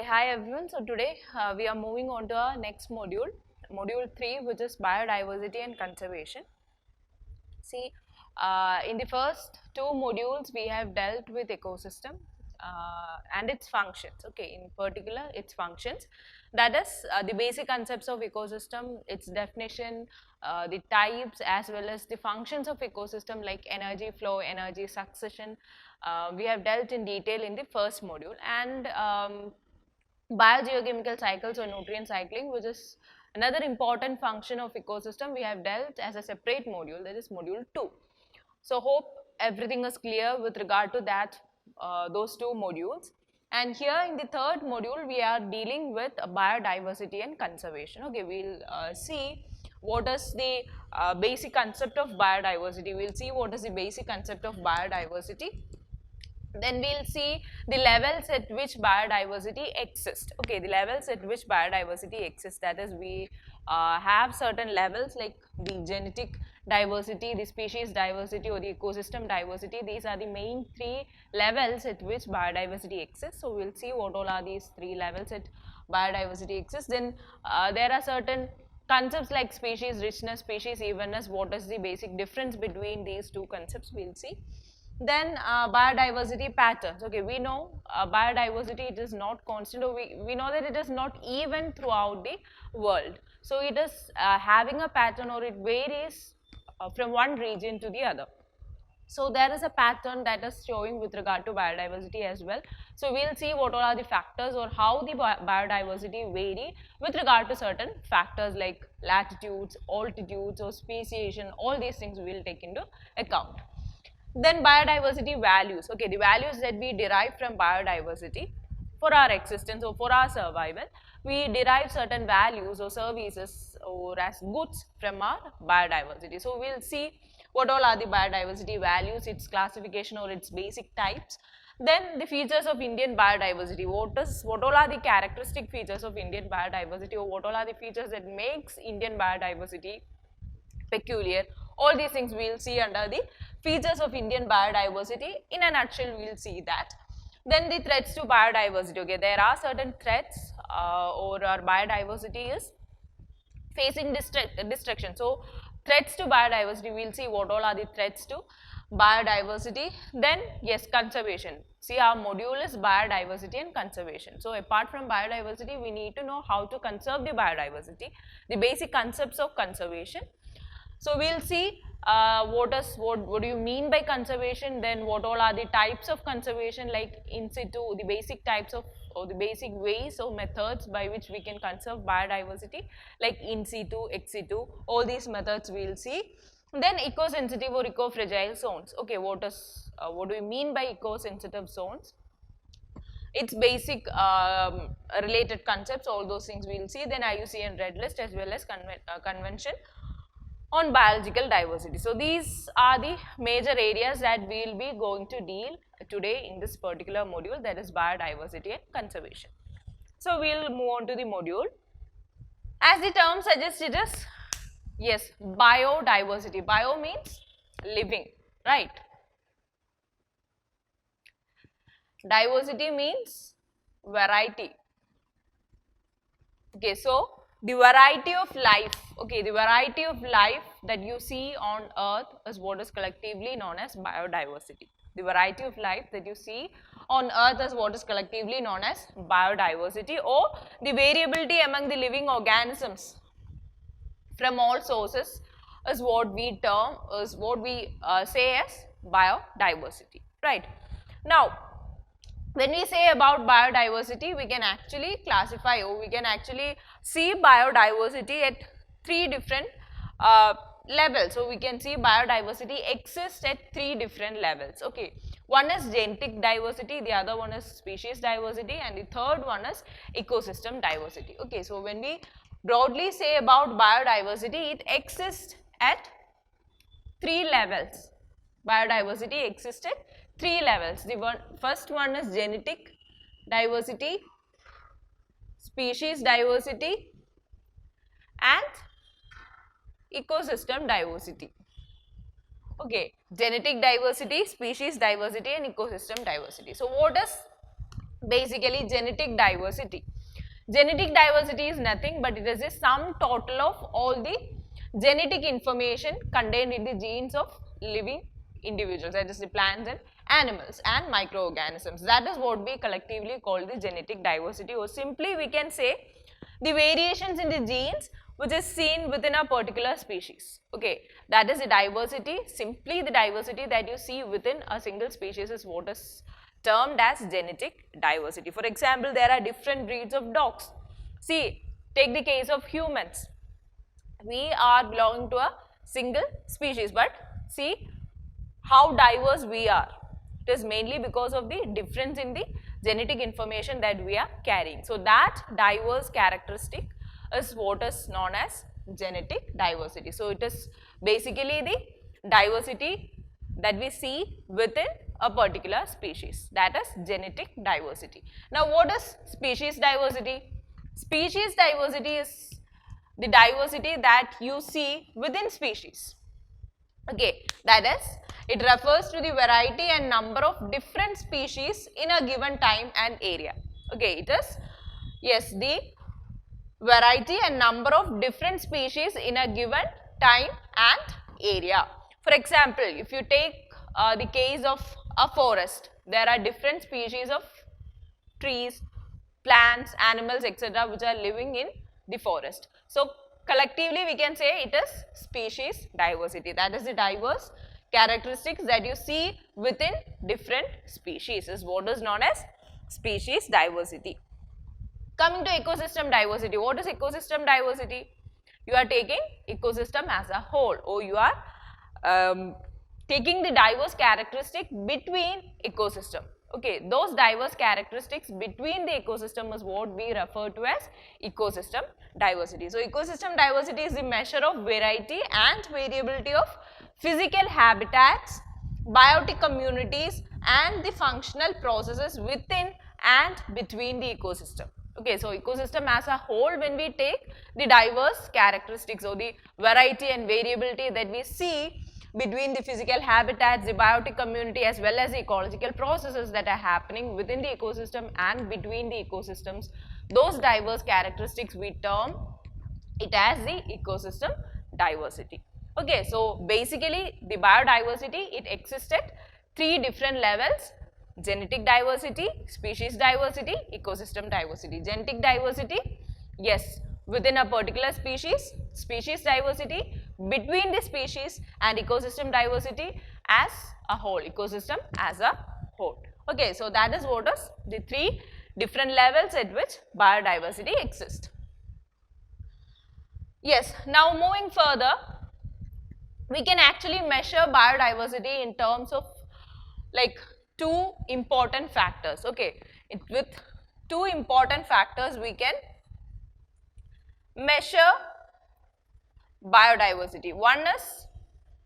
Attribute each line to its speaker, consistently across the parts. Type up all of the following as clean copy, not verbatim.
Speaker 1: hi everyone. So today we are moving on to our next module, module 3, which is biodiversity and conservation. See, in the first two modules we have dealt with ecosystem and its functions. Okay, in particular its functions, that is the basic concepts of ecosystem, its definition, the types as well as the functions of ecosystem like energy flow, energy succession. We have dealt in detail in the first module, and biogeochemical cycles or nutrient cycling, which is another important function of ecosystem, we have dealt as a separate module, that is module 2. So hope everything is clear with regard to that, those two modules. And here in the third module we are dealing with biodiversity and conservation. Okay, we'll see what is the basic concept of biodiversity. We'll see what is the basic concept of biodiversity. Then we'll see the levels at which biodiversity exists. Okay, the levels at which biodiversity exists, that is we have certain levels like the genetic diversity, the species diversity or the ecosystem diversity. These are the main three levels at which biodiversity exists. So we'll see what all are these three levels at biodiversity exists. Then there are certain concepts like species richness, species evenness. What is the basic difference between these two concepts, we'll see. Then biodiversity patterns. Okay, we know biodiversity, it is not constant, or we know that it is not even throughout the world. So it is having a pattern, or it varies from one region to the other. So there is a pattern that is showing with regard to biodiversity as well. So we'll see what all are the factors or how the biodiversity vary with regard to certain factors like latitudes, altitudes or speciation. All these things we will take into account. Then biodiversity values. Okay, the values that we derive from biodiversity for our existence or for our survival, we derive certain values or services or as goods from our biodiversity. So we'll see what all are the biodiversity values, its classification or its basic types. Then the features of Indian biodiversity. What all are the characteristic features of Indian biodiversity, or what all are the features that makes Indian biodiversity peculiar. All these things we will see under the features of Indian biodiversity. In a nutshell, we will see that. Then the threats to biodiversity. Okay, there are certain threats or our biodiversity is facing destruction. So threats to biodiversity, we will see what all are the threats to biodiversity. Then yes, conservation. See, our module is biodiversity and conservation. So apart from biodiversity, we need to know how to conserve the biodiversity, the basic concepts of conservation. So we'll see what do you mean by conservation, then what all are the types of conservation like in situ, the basic types of or the basic ways or methods by which we can conserve biodiversity like in situ, ex situ, all these methods we'll see. Then eco-sensitive or eco-fragile zones. Okay, what do we mean by eco-sensitive zones? Its basic related concepts, all those things we'll see. Then IUCN Red List as well as convention on biological diversity. So these are the major areas that we will be going to deal today in this particular module, that is biodiversity and conservation. So we will move on to the module. As the term suggests, it is, yes, biodiversity. Bio means living, right? Diversity means variety. Okay, so the variety of life, okay, the variety of life that you see on earth is what is collectively known as biodiversity. The variety of life that you see on earth is what is collectively known as biodiversity, or the variability among the living organisms from all sources is what we say as biodiversity, right? Now, when we say about biodiversity, we can actually classify, or we can actually see biodiversity at three different levels. So we can see biodiversity exists at three different levels. Okay, one is genetic diversity, the other one is species diversity, and the third one is ecosystem diversity. Okay, so when we broadly say about biodiversity, it exists at three levels. Biodiversity exists at three levels. The first one is genetic diversity, species diversity and ecosystem diversity. Okay, genetic diversity, species diversity and ecosystem diversity. So what is basically genetic diversity. Genetic diversity is nothing but it is a sum total of all the genetic information contained in the genes of living individuals, that is the plants and animals and microorganisms. That is what we collectively call the genetic diversity, or simply we can say the variations in the genes which is seen within a particular species. Okay, that is the diversity. Simply the diversity that you see within a single species is what is termed as genetic diversity. For example, there are different breeds of dogs. See, take the case of humans. We are belonging to a single species, but see how diverse we are. It is mainly because of the difference in the genetic information that we are carrying. So, that diverse characteristic is what is known as genetic diversity. So, it is basically the diversity that we see within a particular species, that is genetic diversity. Now, what is species diversity? Species diversity is the diversity that you see within species. Okay, that is, it refers to the variety and number of different species in a given time and area. Okay, it is, yes, the variety and number of different species in a given time and area. For example, if you take the case of a forest, there are different species of trees, plants, animals, etc. which are living in the forest. So, collectively we can say it is species diversity. That is the diverse characteristics that you see within different species is what is known as species diversity. Coming to ecosystem diversity, what is ecosystem diversity? You are taking ecosystem as a whole, or you are taking the diverse characteristic between ecosystem. Okay, those diverse characteristics between the ecosystem is what we refer to as ecosystem diversity. So, ecosystem diversity is the measure of variety and variability of physical habitats, biotic communities and the functional processes within and between the ecosystem. Okay, so ecosystem as a whole, when we take the diverse characteristics or the variety and variability that we see between the physical habitats, the biotic community as well as the ecological processes that are happening within the ecosystem and between the ecosystems, those diverse characteristics we term it as the ecosystem diversity. Okay, so basically the biodiversity, it exists at three different levels: genetic diversity, species diversity, ecosystem diversity. Genetic diversity, yes, within a particular species, species diversity between the species, and ecosystem diversity as a whole, ecosystem as a whole. Okay, so that is what is the three different levels at which biodiversity exists. Yes, now moving further, we can actually measure biodiversity in terms of like two important factors. Okay, with two important factors we can measure biodiversity. One is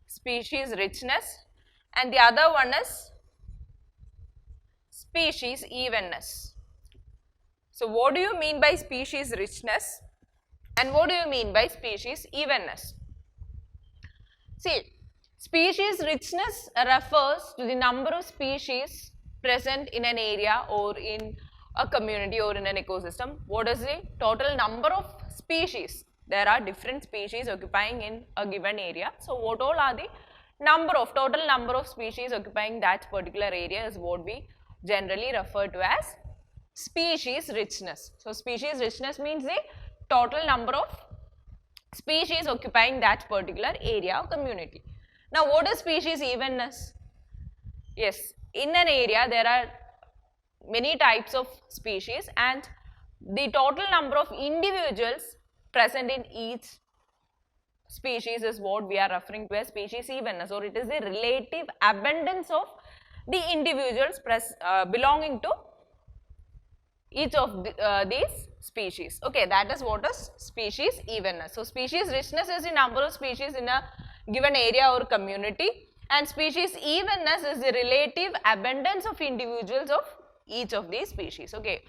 Speaker 1: species richness and the other one is species evenness. So, what do you mean by species richness and what do you mean by species evenness? See, species richness refers to the number of species present in an area or in a community or in an ecosystem. What is the total number of species? There are different species occupying in a given area. So, what all are the total number of species occupying that particular area is what we generally refer to as species richness. So, species richness means the total number of species occupying that particular area or community. Now, what is species evenness? Yes, in an area there are many types of species and the total number of individuals present in each species is what we are referring to as species evenness, or it is the relative abundance of the individuals belonging to each of these species. Okay, that is what is species evenness. So, species richness is the number of species in a given area or community, and species evenness is the relative abundance of individuals of each of these species. Okay,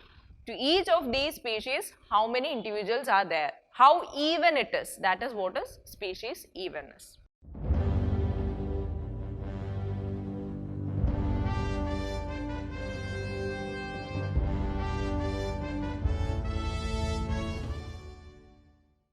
Speaker 1: to each of these species, how many individuals are there, how even it is, that is what is species evenness.